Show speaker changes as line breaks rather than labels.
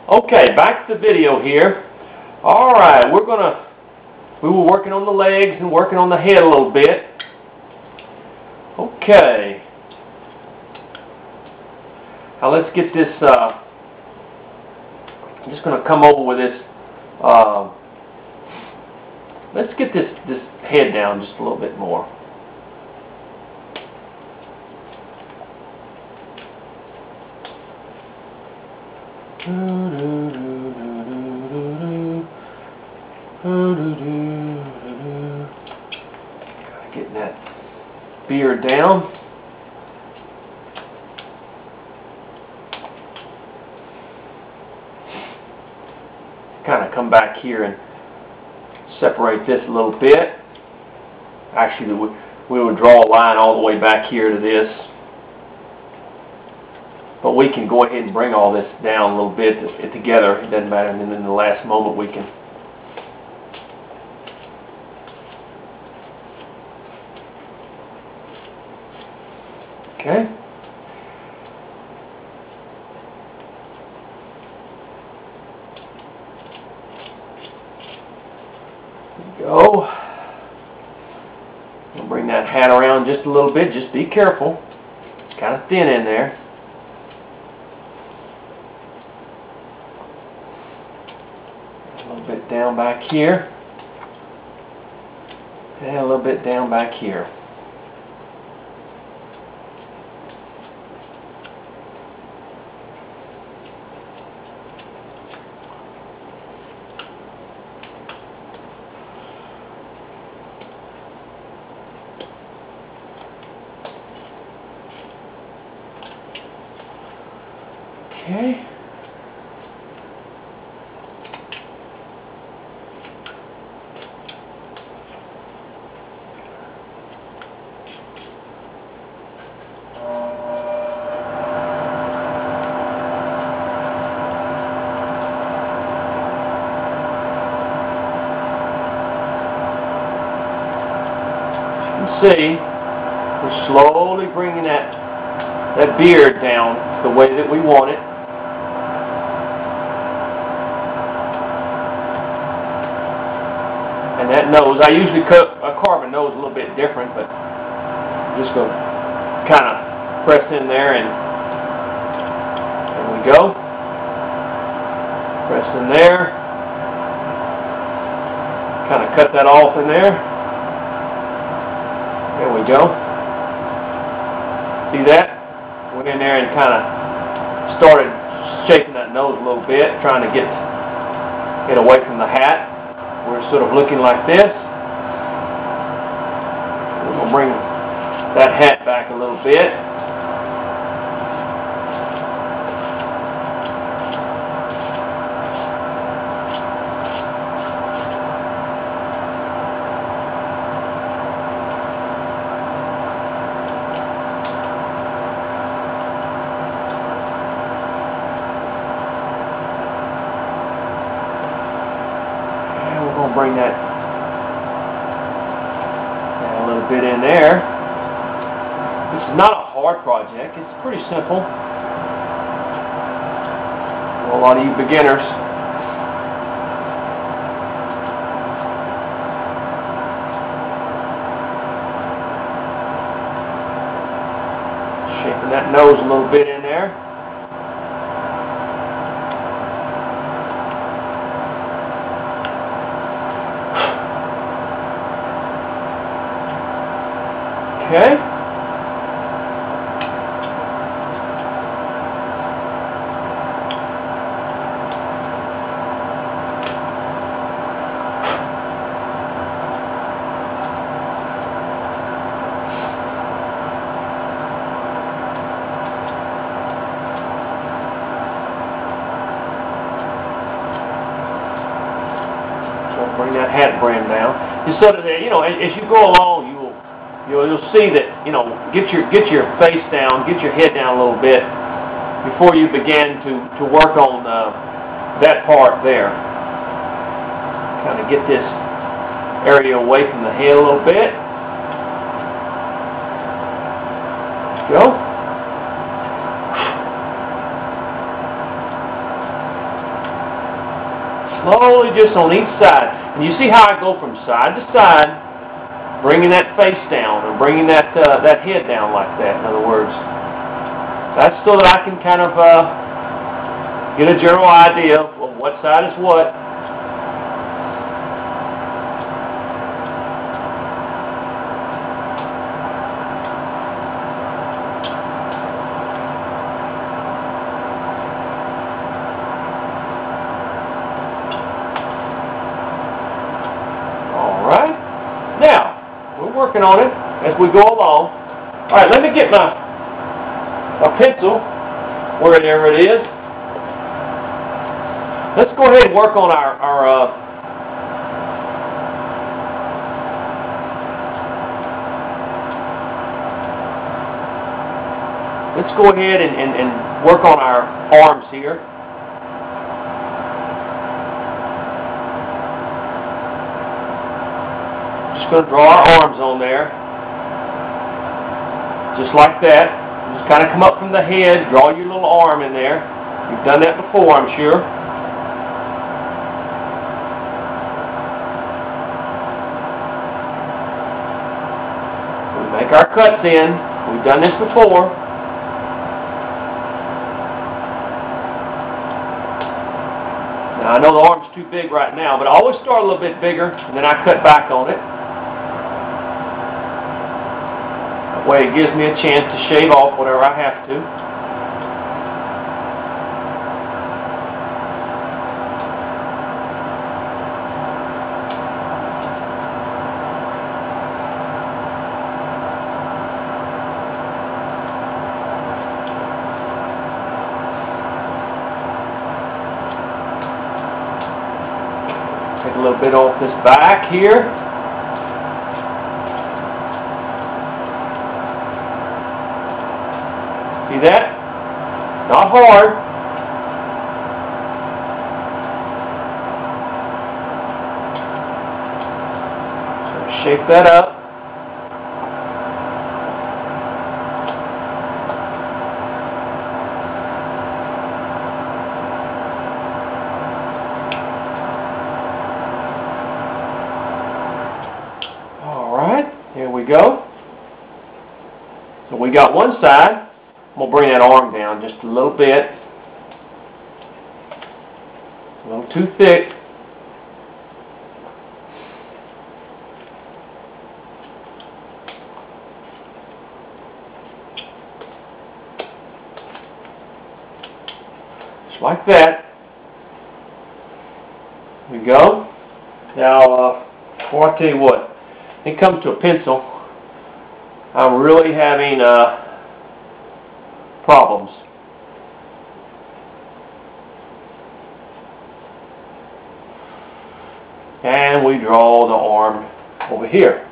Okay, back to the video here. Alright, we were working on the legs and working on the head a little bit. Okay. Now let's get this, I'm just going to come over with this, let's get this head down just a little bit more. Getting that beard down. Kind of come back here and separate this a little bit. Actually, we would draw a line all the way back here to this. But we can go ahead and bring all this down a little bit together. It doesn't matter. And then in the last moment we can. Okay. There we go. We'll bring that hat around just a little bit. Just be careful. It's kind of thin in there. A little bit down back here. And a little bit down back here. Okay. See, we're slowly bringing that beard down the way that we want it. And that nose, I usually carve a nose a little bit different, but I'm just going to kind of press in there and there we go. Press in there. Kind of cut that off in there. There we go. See that? Went in there and kind of started shaking that nose a little bit, trying to get away from the hat. We're sort of looking like this. We're going to bring that hat back a little bit. Bring that down a little bit in there. This is not a hard project. It's pretty simple. For a lot of you beginners. Shaping that nose a little bit in there. Okay. So bring that hat brim down. Just so that, you know, as you go along, you'll see that, you know, get your face down, get your head down a little bit before you begin to work on that part there. Kind of get this area away from the head a little bit. Go. slowly just on each side. And you see how I go from side to side, bringing that face down, or bringing that head down like that, in other words. That's so that I can kind of get a general idea of what side is what. Alright. Now, we're working on it as we go along. Alright, let me get my pencil, wherever it is. Let's go ahead and work on let's go ahead and work on our arms here. Just going to draw our arms on there, just like that. Just kind of come up from the head, draw your little arm in there. You've done that before, I'm sure. We make our cuts in. We've done this before. Now I know the arm's too big right now, but I always start a little bit bigger, and then I cut back on it. That way it gives me a chance to shave off whatever I have to. Take a little bit off this back here. See that? Not hard. So shake that up. Alright, here we go. So we got one side. I'm going to bring that arm down just a little bit. A little too thick. Just like that. There we go. Now, before I tell you what, when it comes to a pencil, I'm really having problems. And we draw the arm over here.